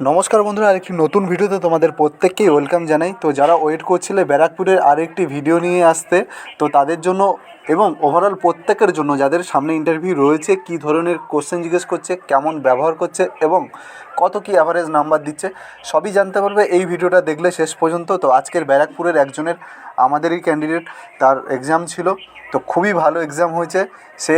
নমস্কার বন্ধুরা, আরেকটি নতুন ভিডিওতে তোমাদের প্রত্যেককেই ওয়েলকাম জানাই। তো যারা ওয়েট করছিলে ব্যারাকপুরের আরেকটি ভিডিও নিয়ে আসতে, তো তাদের জন্য এবং ওভারঅল প্রত্যেকের জন্য যাদের সামনে ইন্টারভিউ রয়েছে, কী ধরনের কোশ্চেন জিজ্ঞেস করছে, কেমন ব্যবহার করছে এবং কত কী অ্যাভারেজ নাম্বার দিচ্ছে, সবই জানতে পারবে এই ভিডিওটা দেখলে শেষ পর্যন্ত। তো আজকের ব্যারাকপুরের একজনের আমাদেরই ক্যান্ডিডেট, তার এক্সাম ছিল, তো খুবই ভালো এক্সাম হয়েছে। সে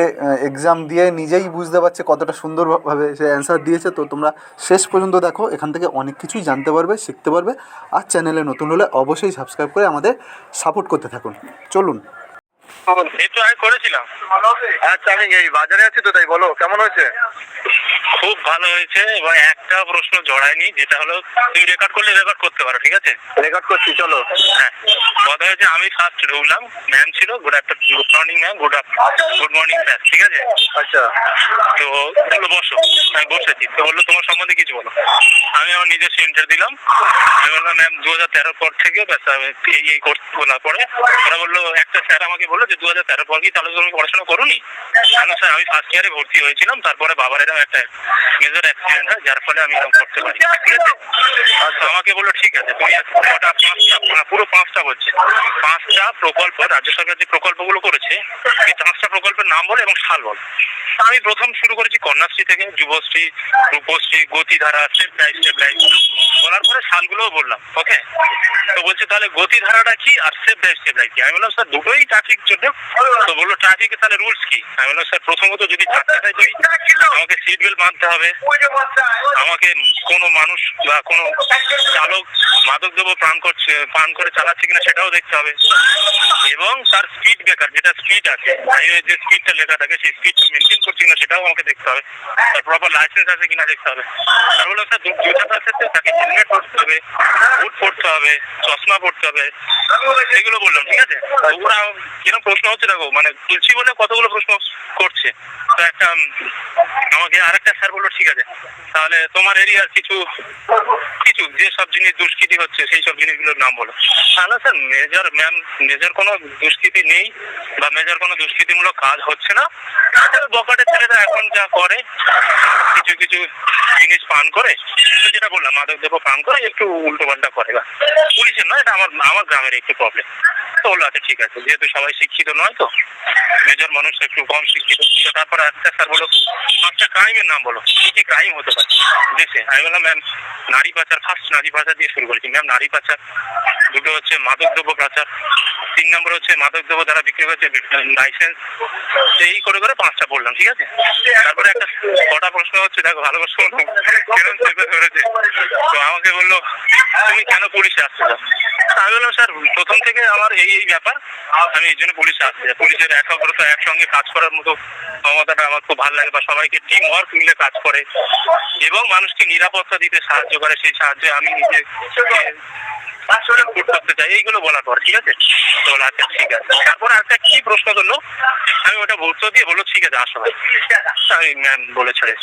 এক্সাম দিয়ে নিজেই বুঝতে পারছে কতটা সুন্দরভাবে সে অ্যান্সার দিয়েছে। তো তোমরা শেষ পর্যন্ত দেখো, এখান থেকে অনেক কিছুই জানতে পারবে, শিখতে পারবে। আর চ্যানেলে নতুন হলে অবশ্যই সাবস্ক্রাইব করে আমাদের সাপোর্ট করতে থাকুন। চলুন। একটু আগে করেছিলাম। আচ্ছা, আমি এই বাজারে আছি তো, তাই বলো কেমন হয়েছে? খুব ভালো হয়েছে এবং একটা প্রশ্ন জড়ায়নি, যেটা হলো তুমি রেকর্ড করলে রেকর্ড করতে পারো, ঠিক আছে? রেকর্ড করছি, চলো। হ্যাঁ, কথা হয়েছে আমি ফার্স্ট ঢুকলাম, ম্যাম ছিল, good morning ma'am, good morning sir, ঠিক আছে? আচ্ছা, তো বললো বসো, আমি বসেছি। তো বললো তোমার সম্বন্ধে কিছু বলো। আমি আমার নিজস্ব ইন্টার দিলাম। আমি বললাম ম্যাম 2013 পর থেকে ব্যাস আমি এই কোর্স বলার পরে ওরা বললো, একটা স্যার আমাকে বললো যে 2013 পর কি তাহলে তুমি পড়াশোনা করোনি? আমি স্যার আমি ফার্স্ট ইয়ারে ভর্তি হয়েছিলাম, তারপরে বাবার এরকম একটা মেজর অ্যাক্সিডেন্ট হয়, যার ফলে আমি এরকম করতে পারি, ঠিক আছে? আচ্ছা, আমাকে বললো ঠিক আছে, তুমি পুরো পাঁচটা বলছে, 5টা প্রকল্প রাজ্য সরকার যে প্রকল্পগুলো করেছে, এই 5টা প্রকল্পের নাম বলো এবং সাল বলো। আমি প্রথম শুরু করেছি কন্যাশ্রী থেকে, যুবশ্রী, রূপশ্রী, গতিধারা, স্টেপ বাই স্টেপ বলার পরে সালগুলোও বললাম, ওকে? তো বলছে তাহলে গতিধারাটা কি আর স্টেপ বাই স্টেপ কি? আমি বললাম স্যার দুটোই ট্রাফিক জন্য। তো বললো ট্রাফিকে তাহলে রুলস কি? আমি বললাম স্যার প্রথমত যদি চারটায় তুমি আমাকে সিট বেল্ট বাঁধতে হবে, আমাকে কোনো মানুষ বা কোনো চালক মাদকদ্রব্য পান করে চালাচ্ছে কিনা সেটাও দেখতে হবে, এবং তার স্পিড ব্রেকার যেটা স্পিড আছে, হাইওয়ে যে স্পিডটা লেখা থাকে সেই স্পিডটা মেনটেন করছে কিনা সেটাও আমাকে দেখতে হবে, তার প্রপার লাইসেন্স আছে কিনা দেখতে হবে। আর বললাম স্যার জুতাটার ক্ষেত্রে তাকে হেলমেট পরতে হবে, বুট পরতে হবে, চশমা পরতে হবে, সেগুলো বললাম, ঠিক আছে? ওরা কিরকম প্রশ্ন হচ্ছে দেখো, মানে তুলছি বলে কতগুলো প্রশ্ন করছে। তো একটা আমাকে আরেকটা স্যার বললো ঠিক আছে তাহলে তোমার এরিয়ার কিছু যে সব জিনিস দুষ্কৃতি হচ্ছে সেই সব জিনিসগুলোর নাম বলো। তাহলে স্যার মেজর কোনো দুষ্কৃতি নেই বা মেজর কোনো দুষ্কৃতিমূলক কাজ হচ্ছে না। বকাটের ছেলেরা এখন যা করে কিছু কিছু জিনিস পান করে, যেটা বললাম মাদকদ্রব্য পান করে একটু উল্টো পাল্টা করে, পুলিশের নয়, এটা আমার গ্রামের একটু প্রবলেম। তো বললো আচ্ছা ঠিক আছে, যেহেতু সবাই শিক্ষিত নয়, তো মেজর মানুষ একটু কম শিক্ষিত। তারপরে একটা স্যার বলো 5টা ক্রাইমের নাম বলো, কি কি ক্রাইম হতে পারে দেশে। আমি বললাম ম্যাম নারী পাচার, ফার্স্ট নারী পাচার দিয়ে শুরু করেছি ম্যাম, নারী পাচার। দুটো হচ্ছে মাদকদ্রব্য পাচার, 3 নম্বর হচ্ছে মাদকদ্রব্য যারা বিক্রি করছে লাইসেন্স। এই করে 5টা বললাম, ঠিক আছে? তারপরে একটা কটা প্রশ্ন হচ্ছে, দেখো ভালো করে শোনো কিরকম চেপে ধরেছে। তো আমাকে বললো তুমি কেন পুলিশে আসতে চাও? আমি বললাম স্যার প্রথম থেকে আমার এই ব্যাপার, আমি এই জন্য পুলিশে আসতে চাই। পুলিশের একাগ্রতা, একসঙ্গে কাজ করার মতো ক্ষমতাটা আমার খুব ভালো লাগে, বা সবাইকে টিম ওয়ার্ক মিলে কাজ করে এবং মানুষকে নিরাপত্তা দিতে সাহায্য করে, সেই সাহায্যে আমি নিজে করতে চাই, এইগুলো বলার পর ঠিক আছে। তো আচ্ছা ঠিক আছে। তারপরে একটা কি প্রশ্ন করলো, আমি ওটা উত্তর দিয়ে বললো ঠিক আছে আসো ভাই, আমি ম্যাম বলে ছেড়ে।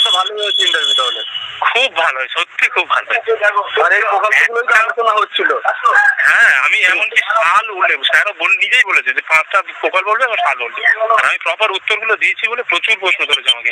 তো ভালো হয়েছে ইন্টারভিউ তাহলে? খুব ভালো হয়, সত্যি খুব ভালো হয়। আর এই প্রকল্পগুলো আলোচনা হচ্ছিল। হ্যাঁ, আমি এমনকি সাল উল্লেখ স্যারও নিজেই বলেছে যে 5টা প্রকল্প বলবে এবং সাল বলবে, আর আমি প্রপার উত্তরগুলো দিয়েছি বলে প্রচুর প্রশ্ন করেছে আমাকে।